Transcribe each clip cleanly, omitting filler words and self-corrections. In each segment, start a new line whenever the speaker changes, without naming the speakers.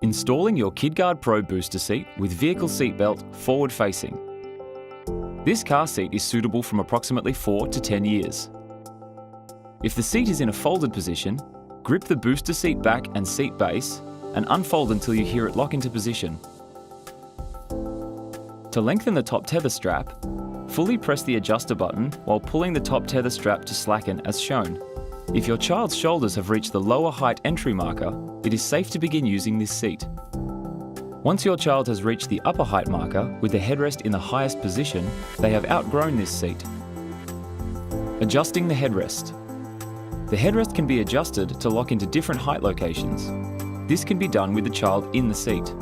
Installing your KidGuard Pro booster seat with vehicle seatbelt forward facing. This car seat is suitable from approximately 4 to 10 years. If the seat is in a folded position, grip the booster seat back and seat base and unfold until you hear it lock into position. To lengthen the top tether strap, fully press the adjuster button while pulling the top tether strap to slacken as shown. If your child's shoulders have reached the lower height entry marker, it is safe to begin using this seat. Once your child has reached the upper height marker with the headrest in the highest position, they have outgrown this seat. Adjusting the headrest. The headrest can be adjusted to lock into different height locations. This can be done with the child in the seat.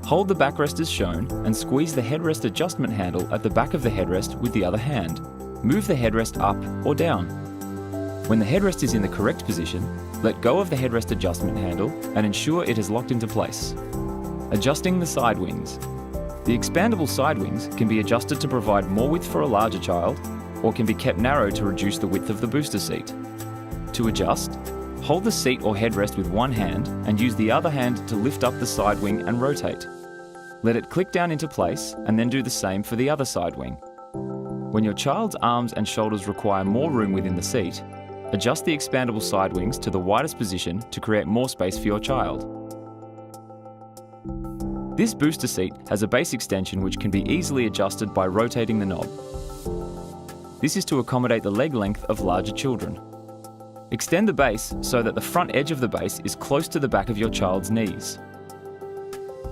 Hold the backrest as shown and squeeze the headrest adjustment handle at the back of the headrest with the other hand. Move the headrest up or down. When the headrest is in the correct position, let go of the headrest adjustment handle and ensure it is locked into place. Adjusting the side wings. The expandable side wings can be adjusted to provide more width for a larger child or can be kept narrow to reduce the width of the booster seat. To adjust, hold the seat or headrest with one hand and use the other hand to lift up the side wing and rotate. Let it click down into place and then do the same for the other side wing. When your child's arms and shoulders require more room within the seat, adjust the expandable side wings to the widest position to create more space for your child. This booster seat has a base extension which can be easily adjusted by rotating the knob. This is to accommodate the leg length of larger children. Extend the base so that the front edge of the base is close to the back of your child's knees.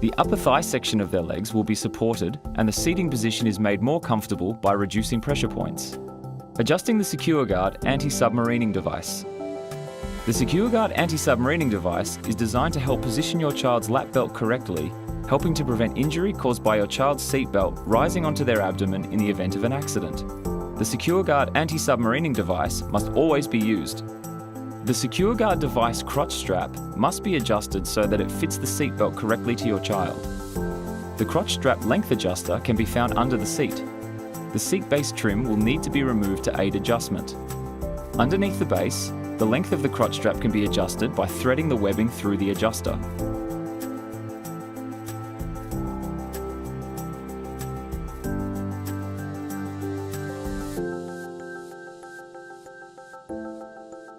The upper thigh section of their legs will be supported and the seating position is made more comfortable by reducing pressure points. Adjusting the SecureGuard anti-submarining device. The SecureGuard anti-submarining device is designed to help position your child's lap belt correctly, helping to prevent injury caused by your child's seatbelt rising onto their abdomen in the event of an accident. The SecureGuard anti-submarining device must always be used. The SecureGuard device crotch strap must be adjusted so that it fits the seatbelt correctly to your child. The crotch strap length adjuster can be found under the seat. The seat base trim will need to be removed to aid adjustment. Underneath the base, the length of the crotch strap can be adjusted by threading the webbing through the adjuster.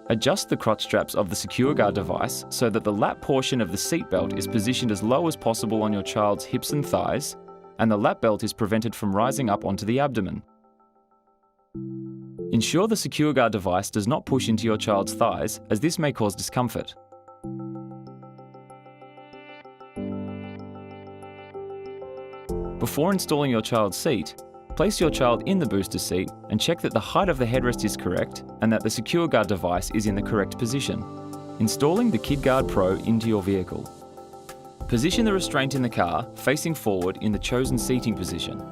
Adjust the crotch straps of the SecureGuard device so that the lap portion of the seatbelt is positioned as low as possible on your child's hips and thighs, and the lap belt is prevented from rising up onto the abdomen. Ensure the SecureGuard device does not push into your child's thighs, as this may cause discomfort. Before installing your child's seat, place your child in the booster seat and check that the height of the headrest is correct and that the SecureGuard device is in the correct position. Installing the KidGuard Pro into your vehicle. Position the restraint in the car facing forward in the chosen seating position.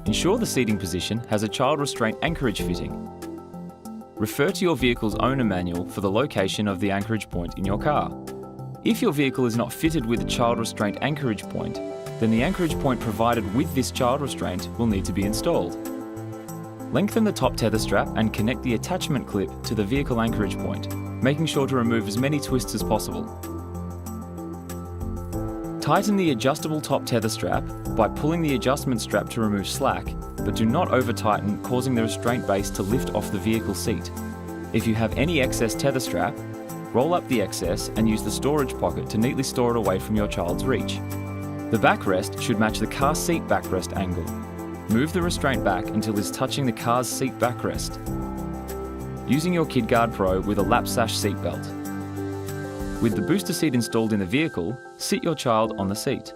Ensure the seating position has a child restraint anchorage fitting. Refer to your vehicle's owner manual for the location of the anchorage point in your car. If your vehicle is not fitted with a child restraint anchorage point, then the anchorage point provided with this child restraint will need to be installed. Lengthen the top tether strap and connect the attachment clip to the vehicle anchorage point, making sure to remove as many twists as possible. Tighten the adjustable top tether strap by pulling the adjustment strap to remove slack, but do not over-tighten, causing the restraint base to lift off the vehicle seat. If you have any excess tether strap, roll up the excess and use the storage pocket to neatly store it away from your child's reach. The backrest should match the car seat backrest angle. Move the restraint back until it is touching the car's seat backrest. Using your KidGuard Pro with a lap sash seatbelt. With the booster seat installed in the vehicle, sit your child on the seat.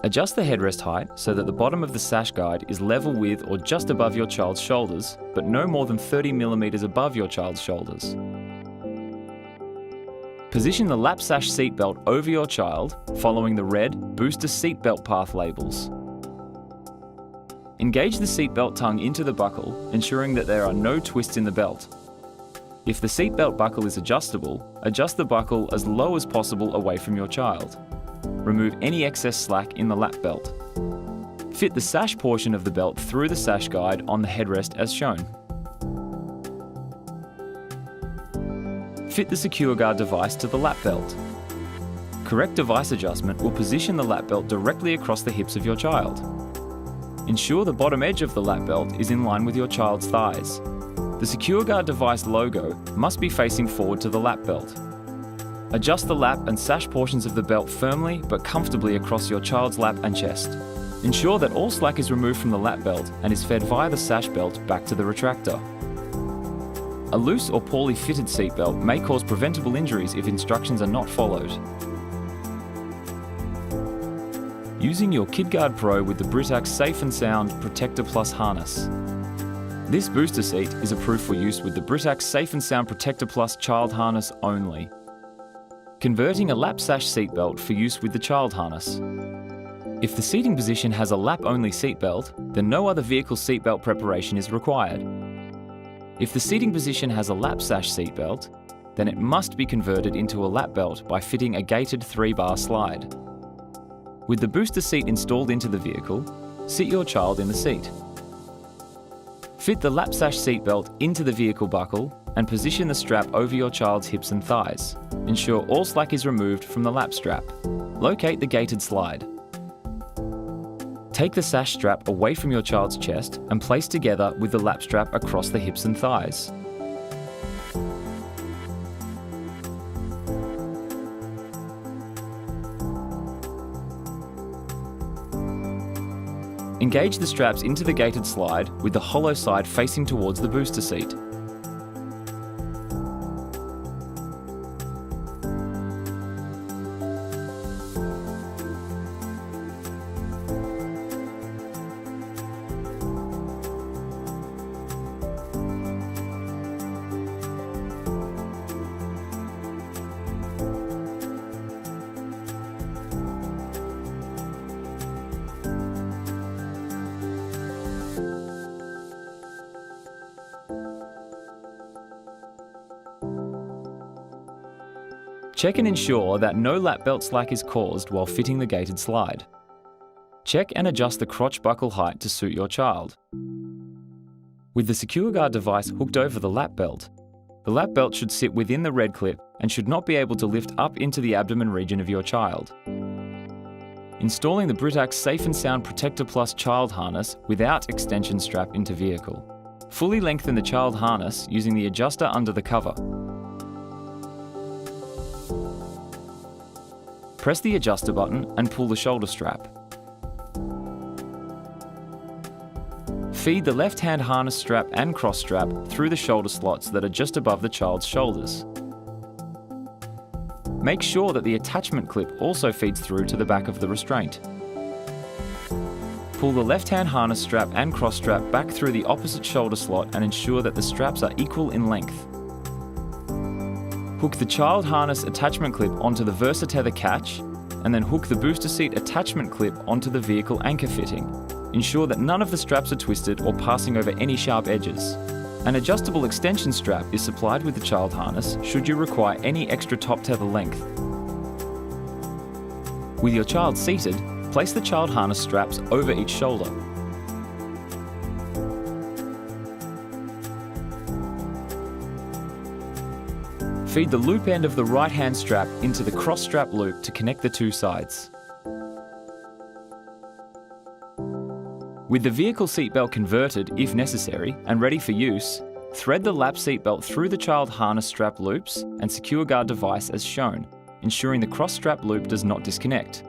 Adjust the headrest height so that the bottom of the sash guide is level with or just above your child's shoulders, but no more than 30mm above your child's shoulders. Position the lap sash seatbelt over your child, following the red booster seatbelt path labels. Engage the seatbelt tongue into the buckle, ensuring that there are no twists in the belt. If the seatbelt buckle is adjustable, adjust the buckle as low as possible away from your child. Remove any excess slack in the lap belt. Fit the sash portion of the belt through the sash guide on the headrest as shown. Fit the SecureGuard device to the lap belt. Correct device adjustment will position the lap belt directly across the hips of your child. Ensure the bottom edge of the lap belt is in line with your child's thighs. The SecureGuard device logo must be facing forward to the lap belt. Adjust the lap and sash portions of the belt firmly but comfortably across your child's lap and chest. Ensure that all slack is removed from the lap belt and is fed via the sash belt back to the retractor. A loose or poorly fitted seatbelt may cause preventable injuries if instructions are not followed. Using your KidGuard Pro with the Britax Safe and Sound Protector Plus harness. This booster seat is approved for use with the Britax Safe and Sound Protector Plus child harness only. Converting a lap sash seatbelt for use with the child harness. If the seating position has a lap-only seatbelt, then no other vehicle seatbelt preparation is required. If the seating position has a lap sash seatbelt, then it must be converted into a lap belt by fitting a gated 3-bar slide. With the booster seat installed into the vehicle, sit your child in the seat. Fit the lap sash seatbelt into the vehicle buckle and position the strap over your child's hips and thighs. Ensure all slack is removed from the lap strap. Locate the gated slide. Take the sash strap away from your child's chest and place together with the lap strap across the hips and thighs. Engage the straps into the gated slide with the hollow side facing towards the booster seat. Check and ensure that no lap belt slack is caused while fitting the gated slide. Check and adjust the crotch buckle height to suit your child. With the SecureGuard device hooked over the lap belt should sit within the red clip and should not be able to lift up into the abdomen region of your child. Installing the Britax Safe and Sound Protector Plus child harness without extension strap into vehicle. Fully lengthen the child harness using the adjuster under the cover. Press the adjuster button and pull the shoulder strap. Feed the left-hand harness strap and cross strap through the shoulder slots that are just above the child's shoulders. Make sure that the attachment clip also feeds through to the back of the restraint. Pull the left-hand harness strap and cross strap back through the opposite shoulder slot and ensure that the straps are equal in length. Hook the child harness attachment clip onto the VersaTether catch and then hook the booster seat attachment clip onto the vehicle anchor fitting. Ensure that none of the straps are twisted or passing over any sharp edges. An adjustable extension strap is supplied with the child harness should you require any extra top tether length. With your child seated, place the child harness straps over each shoulder. Feed the loop end of the right-hand strap into the cross strap loop to connect the two sides. With the vehicle seatbelt converted, if necessary, and ready for use, thread the lap seatbelt through the child harness strap loops and SecureGuard device as shown, ensuring the cross strap loop does not disconnect.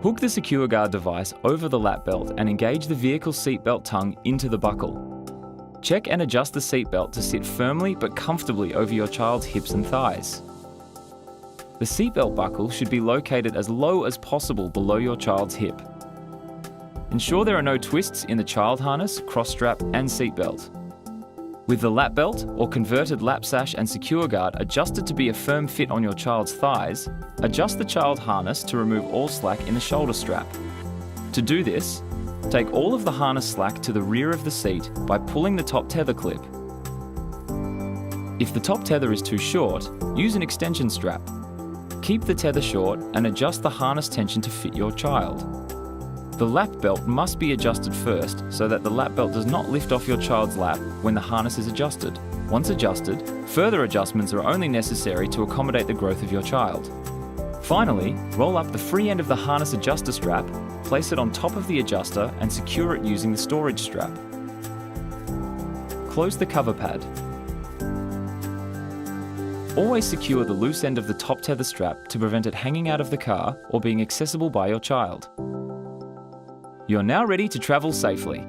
Hook the SecureGuard device over the lap belt and engage the vehicle seatbelt tongue into the buckle. Check and adjust the seatbelt to sit firmly but comfortably over your child's hips and thighs. The seatbelt buckle should be located as low as possible below your child's hip. Ensure there are no twists in the child harness, cross strap and seatbelt. With the lap belt or converted lap sash and SecureGuard adjusted to be a firm fit on your child's thighs, adjust the child harness to remove all slack in the shoulder strap. To do this, take all of the harness slack to the rear of the seat by pulling the top tether clip. If the top tether is too short, use an extension strap. Keep the tether short and adjust the harness tension to fit your child. The lap belt must be adjusted first so that the lap belt does not lift off your child's lap when the harness is adjusted. Once adjusted, further adjustments are only necessary to accommodate the growth of your child. Finally, roll up the free end of the harness adjuster strap, place it on top of the adjuster and secure it using the storage strap. Close the cover pad. Always secure the loose end of the top tether strap to prevent it hanging out of the car or being accessible by your child. You're now ready to travel safely.